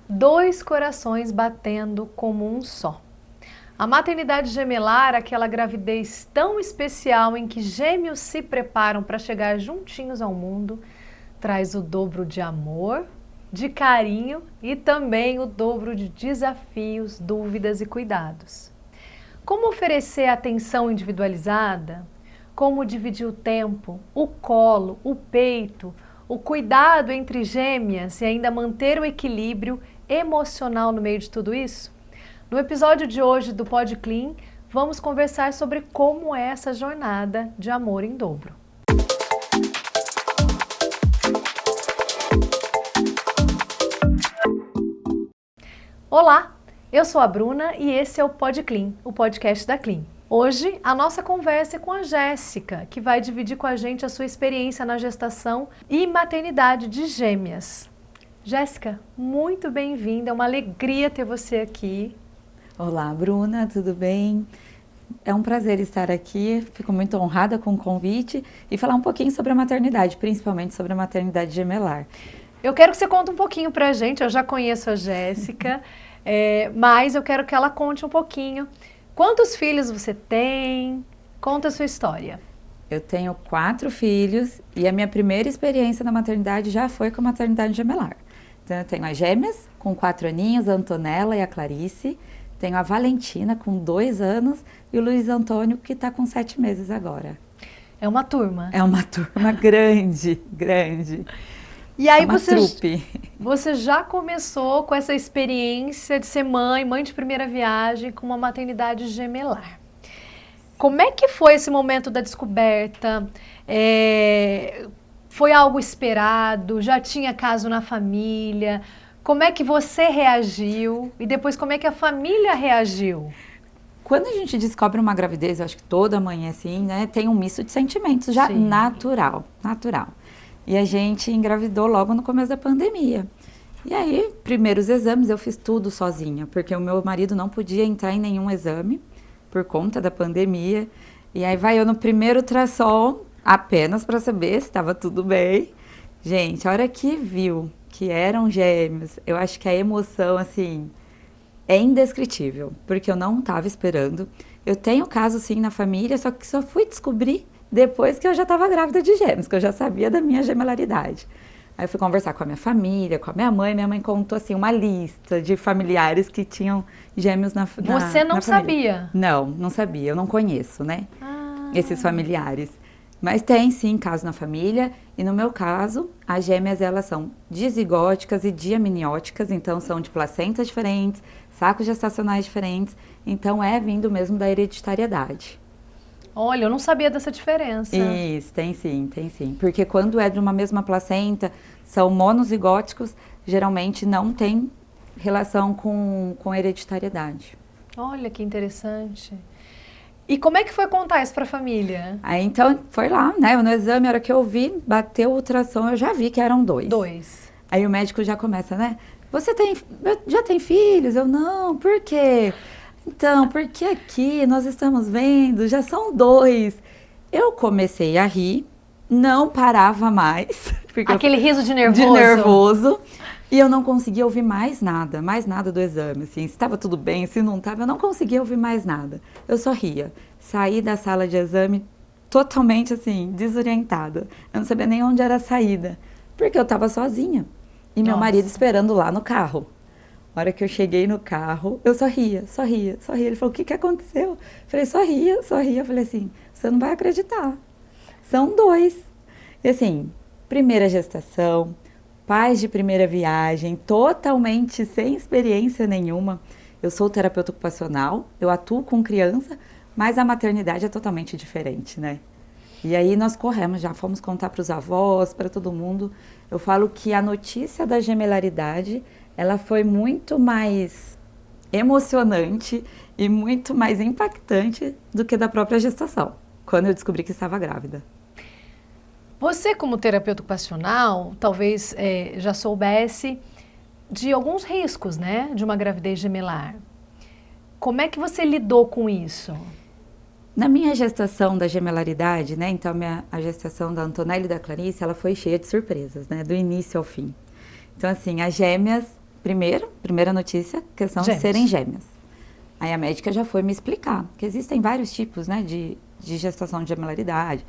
dois corações batendo como um só. A maternidade gemelar, aquela gravidez tão especial em que gêmeos se preparam para chegar juntinhos ao mundo, traz o dobro de amor, de carinho e também o dobro de desafios, dúvidas e cuidados. Como oferecer atenção individualizada? Como dividir o tempo, o colo, o peito, o cuidado entre gêmeas e ainda manter o equilíbrio emocional no meio de tudo isso? No episódio de hoje do Pod Clean, vamos conversar sobre como é essa jornada de amor em dobro. Olá, eu sou a Bruna e esse é o Pod Clean, o podcast da Clean. Hoje, a nossa conversa é com a Jéssica, que vai dividir com a gente a sua experiência na gestação e maternidade de gêmeas. Jéssica, muito bem-vinda, é uma alegria ter você aqui. Olá, Bruna, tudo bem? É um prazer estar aqui, fico muito honrada com o convite e falar um pouquinho sobre a maternidade, principalmente sobre a maternidade gemelar. Eu quero que você conte um pouquinho pra gente, eu já conheço a Jéssica, mas eu quero que ela conte um pouquinho. Quantos filhos você tem? Conta a sua história. Eu tenho 4 filhos e a minha primeira experiência na maternidade já foi com a maternidade gemelar. Então eu tenho as gêmeas com 4 aninhos, a Antonella e a Clarice. Tenho a Valentina com 2 anos e o Luiz Antônio que está com 7 meses agora. É uma turma. É uma turma grande, grande. E aí trupe. Você já começou com essa experiência de ser mãe de primeira viagem com uma maternidade gemelar. Como é que foi esse momento da descoberta? Foi algo esperado? Já tinha caso na família? Como é que você reagiu? E depois como é que a família reagiu? Quando a gente descobre uma gravidez, eu acho que toda mãe é assim, né? Tem um misto de sentimentos já Sim. natural. E a gente engravidou logo no começo da pandemia. E aí, primeiros exames, eu fiz tudo sozinha, porque o meu marido não podia entrar em nenhum exame por conta da pandemia. E aí vai eu no primeiro ultrassom, apenas para saber se estava tudo bem. Gente, a hora que viu que eram gêmeos, eu acho que a emoção, assim, é indescritível, porque eu não estava esperando. Eu tenho caso, sim, na família, só que só fui descobrir depois que eu já estava grávida de gêmeos, que eu já sabia da minha gemelaridade. Aí eu fui conversar com a minha família, com a minha mãe contou, assim, uma lista de familiares que tinham gêmeos na família. Você não sabia? Não sabia, eu não conheço, né, esses familiares. Mas tem, sim, caso na família, e no meu caso, as gêmeas, elas são dizigóticas e diamnióticas, então são de placentas diferentes, sacos gestacionais diferentes, então é vindo mesmo da hereditariedade. Olha, eu não sabia dessa diferença. Isso, tem sim, porque quando é de uma mesma placenta, são monozigóticos, geralmente não tem relação com hereditariedade. Olha que interessante. E como é que foi contar isso para a família? Aí então foi lá, né? No exame, a hora que eu vi, bateu o ultrassom, eu já vi que eram 2. 2. Aí o médico já começa, né? Já tem filhos? Eu não, por quê? Então, porque aqui nós estamos vendo, já são 2. Eu comecei a rir, não parava mais. Aquele riso de nervoso. De nervoso. E eu não conseguia ouvir mais nada do exame, assim, se estava tudo bem, se não estava, eu não conseguia ouvir mais nada. Eu só ria. Saí da sala de exame totalmente, assim, desorientada. Eu não sabia nem onde era a saída, porque eu estava sozinha. E meu marido esperando lá no carro. A hora que eu cheguei no carro, eu só ria. Ele falou, o que aconteceu? Eu falei, só ria. Eu falei assim, você não vai acreditar. São 2. E assim, primeira gestação, pais de primeira viagem, totalmente sem experiência nenhuma. Eu sou terapeuta ocupacional, eu atuo com criança, mas a maternidade é totalmente diferente, né? E aí nós corremos, já fomos contar para os avós, para todo mundo. Eu falo que a notícia da gemelaridade, ela foi muito mais emocionante e muito mais impactante do que da própria gestação, quando eu descobri que estava grávida. Você, como terapeuta ocupacional, talvez já soubesse de alguns riscos, né, de uma gravidez gemelar. Como é que você lidou com isso? Na minha gestação da gemelaridade, né, então a gestação da Antonella e da Clarice, ela foi cheia de surpresas, né, do início ao fim. Então, assim, as gêmeas primeira notícia, questão de serem gêmeas. Aí a médica já foi me explicar que existem vários tipos, né, de gestação de gemelaridade,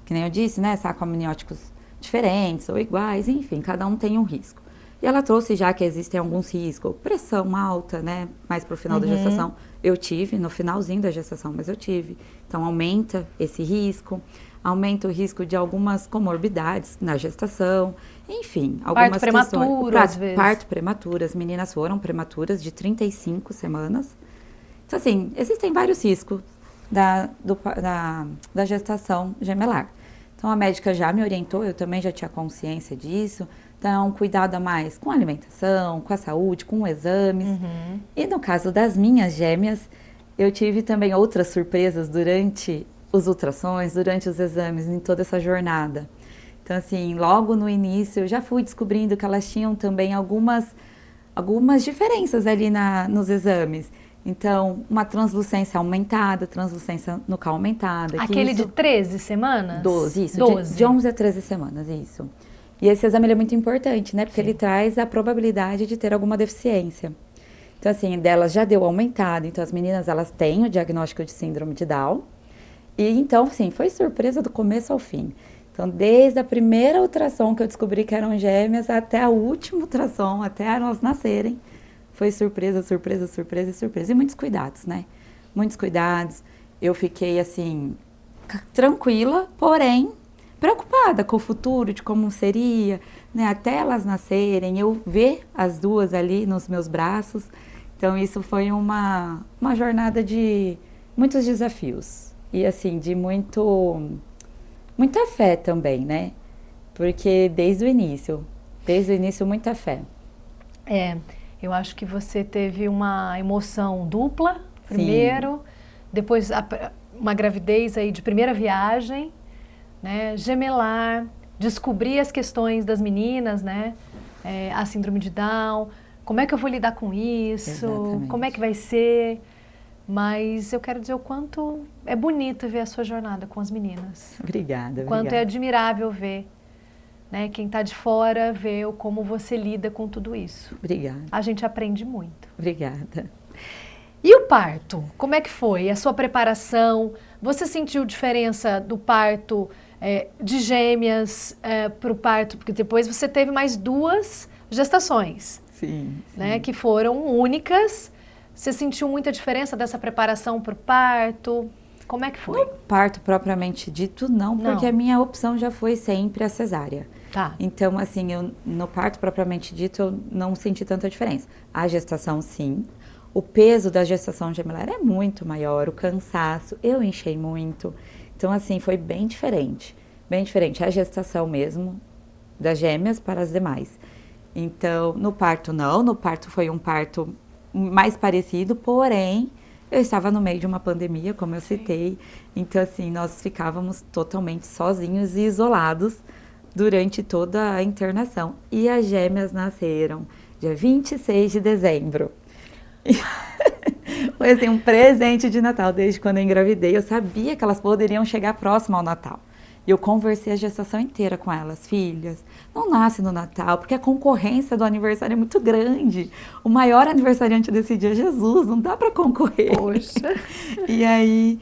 que nem eu disse, né, saco-amnióticos diferentes ou iguais, enfim, cada um tem um risco. E ela trouxe já que existem alguns riscos, pressão alta, né, mais pro final da gestação. Eu tive, no finalzinho da gestação, mas eu tive. Então aumenta esse risco, aumenta o risco de algumas comorbidades na gestação, enfim, algumas parto prematuro, às vezes. Parto prematuro, as meninas foram prematuras de 35 semanas. Então, assim, existem vários riscos da gestação gemelar. Então, a médica já me orientou, eu também já tinha consciência disso. Então, cuidado a mais com a alimentação, com a saúde, com exames. E no caso das minhas gêmeas, eu tive também outras surpresas durante os ultrassons, durante os exames, em toda essa jornada. Então, assim, logo no início, eu já fui descobrindo que elas tinham também algumas diferenças ali nos exames. Então, uma translucência aumentada, translucência nucal aumentada. Aquele de 13 semanas? 12, isso. 12. De 11 a 13 semanas, isso. E esse exame ele é muito importante, né? Porque ele traz a probabilidade de ter alguma deficiência. Então, assim, delas já deu aumentado. Então, as meninas, elas têm o diagnóstico de síndrome de Down. E, então, assim, foi surpresa do começo ao fim. Então, desde a primeira ultrassom que eu descobri que eram gêmeas, até a última ultrassom, até elas nascerem, foi surpresa, surpresa, surpresa e surpresa. E muitos cuidados, né? Muitos cuidados. Eu fiquei, assim, tranquila, porém preocupada com o futuro, de como seria, né? Até elas nascerem, eu ver as duas ali nos meus braços. Então, isso foi uma jornada de muitos desafios. E, assim, de muita fé também, né? Porque desde o início, muita fé. Eu acho que você teve uma emoção dupla, primeiro, depois uma gravidez aí de primeira viagem, né, gemelar, descobrir as questões das meninas, né, a síndrome de Down, como é que eu vou lidar com isso, Exatamente. Como é que vai ser, mas eu quero dizer o quanto é bonito ver a sua jornada com as meninas. Obrigada, O quanto é admirável ver. Né? Quem está de fora vê como você lida com tudo isso. Obrigada. A gente aprende muito. Obrigada. E o parto? Como é que foi? A sua preparação? Você sentiu diferença do parto de gêmeas para o parto? Porque depois você teve mais 2 gestações. Sim. Né? Que foram únicas. Você sentiu muita diferença dessa preparação para o parto? Como é que foi? No parto propriamente dito, não, porque a minha opção já foi sempre a cesárea. Tá. Então, assim, no parto propriamente dito, eu não senti tanta diferença. A gestação, sim. O peso da gestação gemelar é muito maior, o cansaço, eu enchei muito. Então, assim, foi bem diferente. Bem diferente. A gestação mesmo, das gêmeas para as demais. Então, no parto, não. No parto foi um parto mais parecido, porém, eu estava no meio de uma pandemia, como eu citei. Então, assim, nós ficávamos totalmente sozinhos e isolados durante toda a internação. E as gêmeas nasceram dia 26 de dezembro. Foi assim, um presente de Natal. Desde quando eu engravidei, eu sabia que elas poderiam chegar próximo ao Natal. E eu conversei a gestação inteira com elas. Filhas, não nasce no Natal, porque a concorrência do aniversário é muito grande. O maior aniversariante desse dia é Jesus, não dá para concorrer. Poxa. E aí,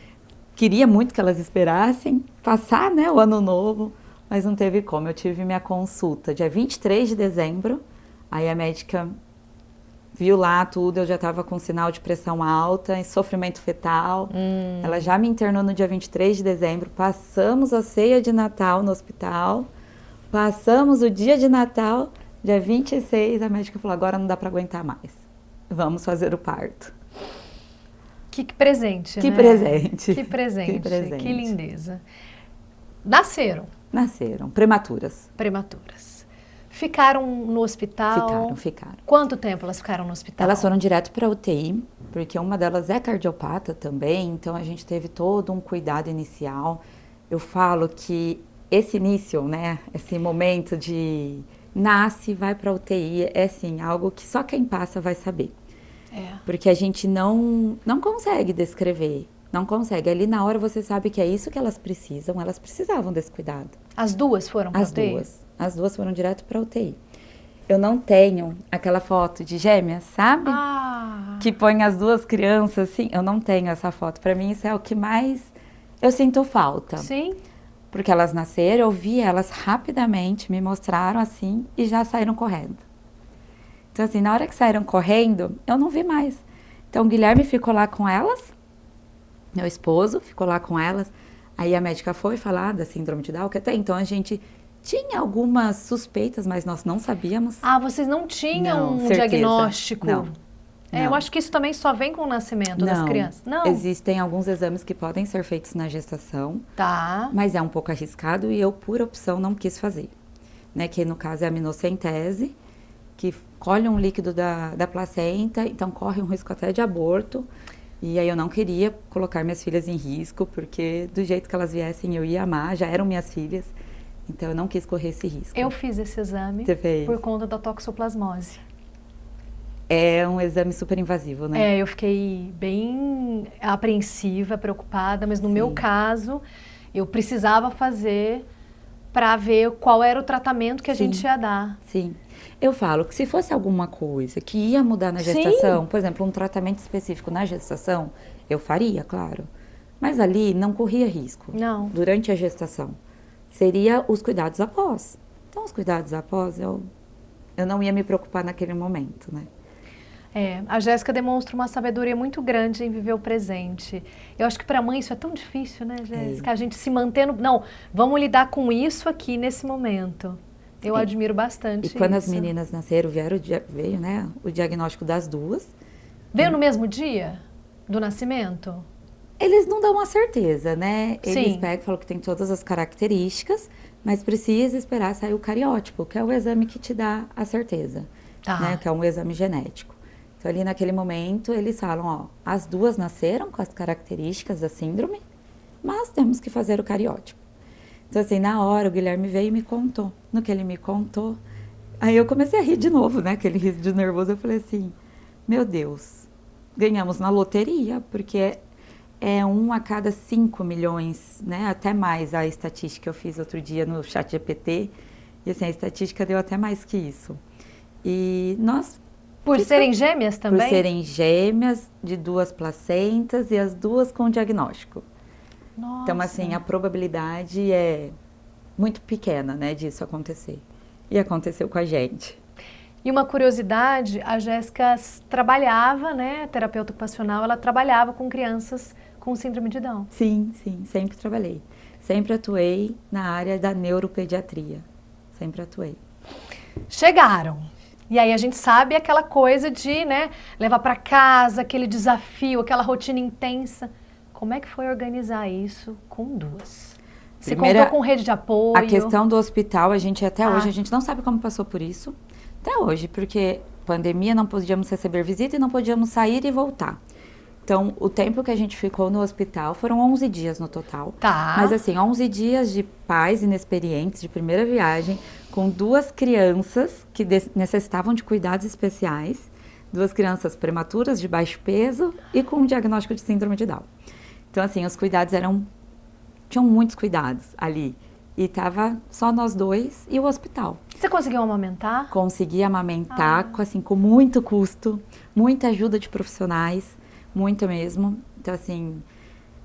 queria muito que elas esperassem passar, né, o ano novo, mas não teve como. Eu tive minha consulta dia 23 de dezembro, aí a médica viu lá tudo, eu já estava com sinal de pressão alta, em sofrimento fetal. Ela já me internou no dia 23 de dezembro, passamos a ceia de Natal no hospital, passamos o dia de Natal, dia 26, a médica falou, agora não dá para aguentar mais, vamos fazer o parto. Que presente, Que né? presente. Que presente, Que presente. que lindeza. Nasceram? Nasceram, prematuras. Prematuras. Ficaram no hospital? Ficaram. Quanto tempo elas ficaram no hospital? Elas foram direto para UTI, porque uma delas é cardiopata também, então a gente teve todo um cuidado inicial. Eu falo que esse início, né, esse momento de nasce, vai para UTI, é assim, algo que só quem passa vai saber. Porque a gente não consegue descrever, não consegue. Ali na hora você sabe que é isso que elas precisam, elas precisavam desse cuidado. As duas foram para UTI? As duas foram direto para UTI. eu não tenho aquela foto de gêmeas, sabe? Ah, Que põe as duas crianças, assim. Eu não tenho essa foto. Pra mim, isso é o que mais eu sinto falta. sim? Porque elas nasceram, eu vi elas rapidamente, me mostraram assim e já saíram correndo. Então, assim, na hora que saíram correndo, eu não vi mais. Então, o Guilherme ficou lá com elas, meu esposo ficou lá com elas. Aí a médica foi falar da síndrome de Down, que até então a gente tinha algumas suspeitas, mas nós não sabíamos. Ah, vocês não tinham Não, um certeza. diagnóstico? Não. É, eu Não. acho que isso também só vem com o nascimento das Não, crianças. Não. existem alguns exames que podem ser feitos na gestação, Tá. mas é um pouco arriscado e eu, por opção, não quis fazer. Né? Que no caso é a aminocentese, que colhe um líquido da placenta, então corre um risco até de aborto. E aí eu não queria colocar minhas filhas em risco, porque do jeito que elas viessem eu ia amar, já eram minhas filhas, então eu não quis correr esse risco. Eu fiz esse exame Você fez? por conta da toxoplasmose. É um exame super invasivo, né? É, eu fiquei bem apreensiva, preocupada, mas no Sim. meu caso, eu precisava fazer para ver qual era o tratamento que a Sim. gente ia dar. Sim. Eu falo que se fosse alguma coisa que ia mudar na Sim. gestação, por exemplo, um tratamento específico na gestação, eu faria, claro. Mas ali não corria risco. Não. Durante a gestação. Seria os cuidados após. Então, os cuidados após, eu não ia me preocupar naquele momento, né? É, a Jéssica demonstra uma sabedoria muito grande em viver o presente. Eu acho que para mãe isso é tão difícil, né, Jéssica? A gente se mantendo... Não, vamos lidar com isso aqui nesse momento. Eu admiro bastante isso. E quando as meninas nasceram, veio, né, o diagnóstico das duas. Veio no mesmo dia do nascimento? Eles não dão uma certeza, né? Eles Sim. pegam e falam que tem todas as características, mas precisa esperar sair o cariótipo, que é o exame que te dá a certeza, Tá. né? Que é um exame genético. Então, ali naquele momento, eles falam, ó, as duas nasceram com as características da síndrome, mas temos que fazer o cariótipo. Então, assim, na hora, o Guilherme veio e me contou. No que ele me contou, aí eu comecei a rir de novo, né? Aquele riso de nervoso, eu falei assim, meu Deus, ganhamos na loteria, porque é 1 a cada 5 milhões, né? Até mais a estatística que eu fiz outro dia no ChatGPT, e assim, a estatística deu até mais que isso. E nós... Por serem gêmeas também? Por serem gêmeas, de 2 placentas e as duas com diagnóstico. Nossa. Então, assim, a probabilidade é muito pequena, né, disso acontecer. E aconteceu com a gente. E uma curiosidade, a Jéssica trabalhava, né, terapeuta ocupacional, ela trabalhava com crianças com síndrome de Down. Sim, sim, sempre trabalhei. Sempre atuei na área da neuropediatria. Sempre atuei. Chegaram. E aí a gente sabe aquela coisa de, né, levar para casa, aquele desafio, aquela rotina intensa. Como é que foi organizar isso com duas? Você contou com rede de apoio? A questão do hospital, a gente até hoje, a gente não sabe como passou por isso. Até hoje, porque pandemia, não podíamos receber visita e não podíamos sair e voltar. Então, o tempo que a gente ficou no hospital foram 11 dias no total. Tá. Mas assim, 11 dias de pais inexperientes, de primeira viagem, com 2 crianças que necessitavam de cuidados especiais, 2 crianças prematuras, de baixo peso e com um diagnóstico de síndrome de Down. Então, assim, os cuidados tinham muitos cuidados ali. E tava só nós 2 e o hospital. Você conseguiu amamentar? Consegui amamentar, com muito custo, muita ajuda de profissionais, muito mesmo. Então, assim,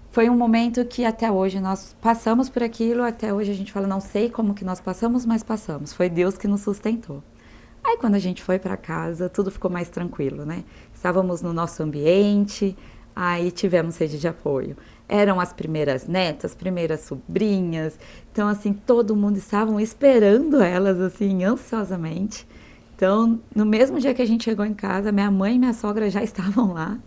foi um momento que até hoje nós passamos por aquilo, até hoje a gente fala, não sei como que nós passamos, mas passamos. Foi Deus que nos sustentou. Aí, quando a gente foi para casa, tudo ficou mais tranquilo, né? Estávamos no nosso ambiente, aí tivemos rede de apoio. Eram as primeiras netas, primeiras sobrinhas. Então, assim, todo mundo estavam esperando elas, assim, ansiosamente. Então, no mesmo dia que a gente chegou em casa, minha mãe e minha sogra já estavam lá.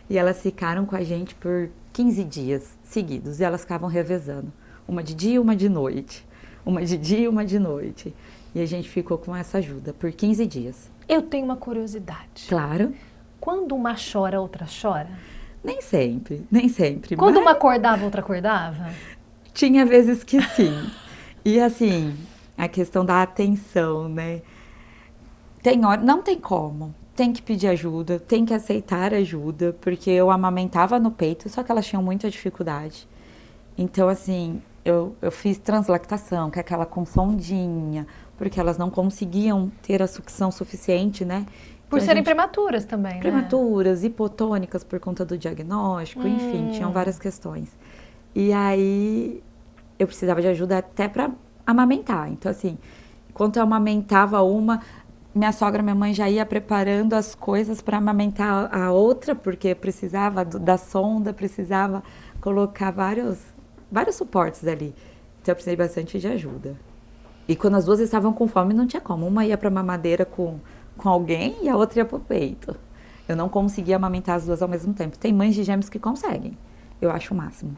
E elas ficaram com a gente por 15 dias seguidos. E elas ficavam revezando. Uma de dia e uma de noite. Uma de dia e uma de noite. E a gente ficou com essa ajuda por 15 dias. Eu tenho uma curiosidade. Claro. Quando uma chora, a outra chora? Nem sempre, nem sempre. Quando mas uma acordava, a outra acordava? tinha vezes que sim. E assim, a questão da atenção, né? Tem hora, não tem como. Tem que pedir ajuda, tem que aceitar ajuda, porque eu amamentava no peito, só que elas tinham muita dificuldade. Então, assim, eu fiz translactação, que é aquela com sondinha, porque elas não conseguiam ter a sucção suficiente, né? Por Então, serem prematuras também, né? Prematuras, hipotônicas por conta do diagnóstico, enfim, tinham várias questões. E aí, eu precisava de ajuda até para amamentar. Então, assim, enquanto eu amamentava uma, minha sogra, minha mãe já ia preparando as coisas para amamentar a outra, porque precisava da sonda, precisava colocar vários suportes ali. Então eu precisei bastante de ajuda. E quando as duas estavam com fome, não tinha como. Uma ia para mamadeira com alguém e a outra ia para o peito. Eu não conseguia amamentar as duas ao mesmo tempo. Tem mães de gêmeos que conseguem. Eu acho o máximo.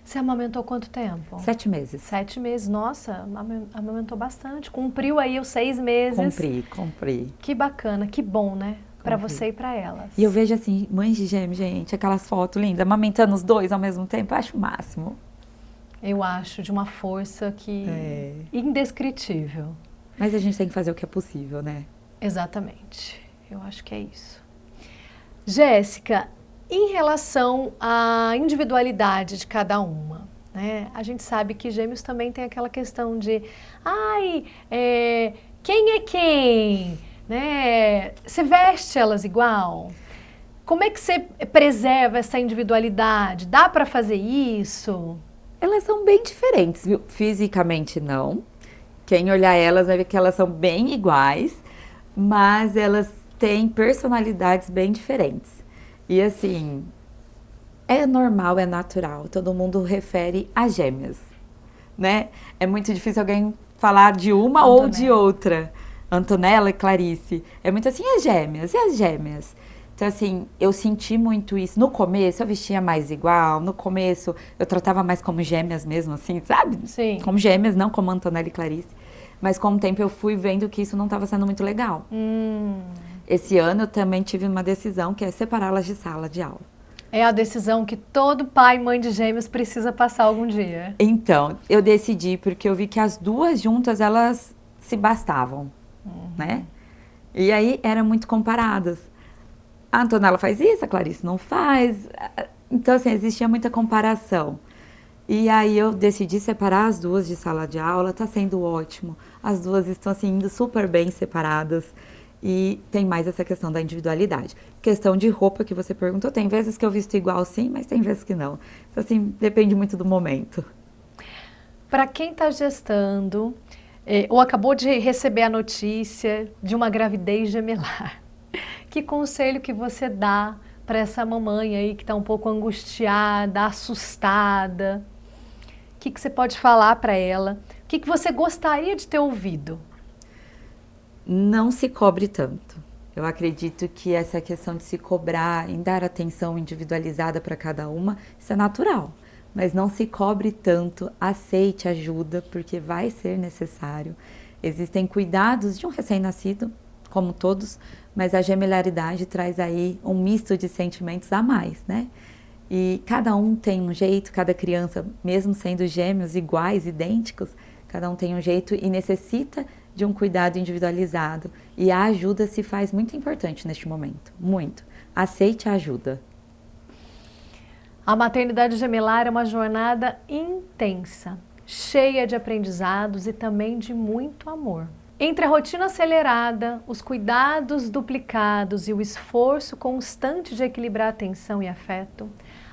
Você amamentou quanto tempo? 7 meses. 7 meses, nossa, amamentou bastante. Cumpriu aí os 6 meses. Cumpri. Que bacana, que bom, né? Para você e para elas. E eu vejo assim, mães de gêmeos, gente, aquelas fotos lindas, amamentando os dois ao mesmo tempo, eu acho o máximo. Eu acho de uma força que indescritível. Mas a gente tem que fazer o que é possível, né? Exatamente, eu acho que é isso. Jéssica, em relação à individualidade de cada uma, né? A gente sabe que gêmeos também tem aquela questão de, quem é quem? Né? Você veste elas igual? Como é que você preserva essa individualidade? Dá para fazer isso? Elas são bem diferentes, viu? Fisicamente não. Quem olhar elas vai ver que elas são bem iguais, mas elas têm personalidades bem diferentes. E assim, é normal, é natural. Todo mundo refere a gêmeas, né? É muito difícil alguém falar de uma ou de outra. Antonella e Clarice. É muito assim, e as gêmeas? Então, assim, eu senti muito isso. No começo, eu vestia mais igual. No começo, eu tratava mais como gêmeas mesmo, assim, sabe? Sim. Como gêmeas, não como Antonella e Clarice. Mas com o tempo, eu fui vendo que isso não estava sendo muito legal. Esse ano, eu também tive uma decisão, que é separá-las de sala de aula. É a decisão que todo pai e mãe de gêmeos precisa passar algum dia. Então, eu decidi, porque eu vi que as duas juntas, elas se bastavam. Né? E aí eram muito comparadas. A Antonella faz isso, a Clarice não faz. Então, assim, existia muita comparação. E aí eu decidi separar as duas de sala de aula, tá sendo ótimo. As duas estão, assim, indo super bem separadas. E tem mais essa questão da individualidade. Questão de roupa que você perguntou, tem vezes que eu visto igual sim, mas tem vezes que não. Então, assim, depende muito do momento. Para quem está gestando, ou acabou de receber a notícia de uma gravidez gemelar, que conselho que você dá para essa mamãe aí que está um pouco angustiada, assustada? O que você pode falar para ela? O que você gostaria de ter ouvido? Não se cobre tanto. Eu acredito que essa questão de se cobrar, em dar atenção individualizada para cada uma, isso é natural. Mas não se cobre tanto, aceite ajuda, porque vai ser necessário. Existem cuidados de um recém-nascido, como todos, mas a gemelaridade traz aí um misto de sentimentos a mais, né? E cada um tem um jeito, cada criança, mesmo sendo gêmeos iguais, idênticos, cada um tem um jeito e necessita de um cuidado individualizado. E a ajuda se faz muito importante neste momento, muito. Aceite a ajuda. A maternidade gemelar é uma jornada intensa, cheia de aprendizados e também de muito amor. Entre a rotina acelerada, os cuidados duplicados e o esforço constante de equilibrar atenção e afeto,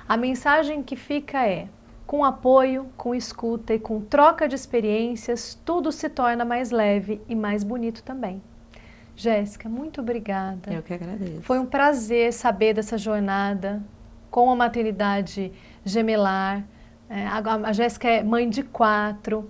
a mensagem que fica é: com apoio, com escuta e com troca de experiências, tudo se torna mais leve e mais bonito também. Jéssica, muito obrigada. Eu que agradeço. Foi um prazer saber dessa jornada com a maternidade gemelar. A Jéssica é mãe de 4.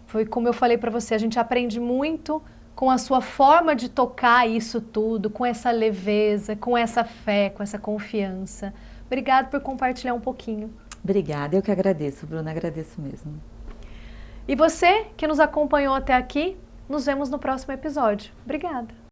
Foi como eu falei para você, a gente aprende muito com a sua forma de tocar isso tudo, com essa leveza, com essa fé, com essa confiança. Obrigada por compartilhar um pouquinho. Obrigada, eu que agradeço, Bruna, agradeço mesmo. E você que nos acompanhou até aqui, nos vemos no próximo episódio. Obrigada.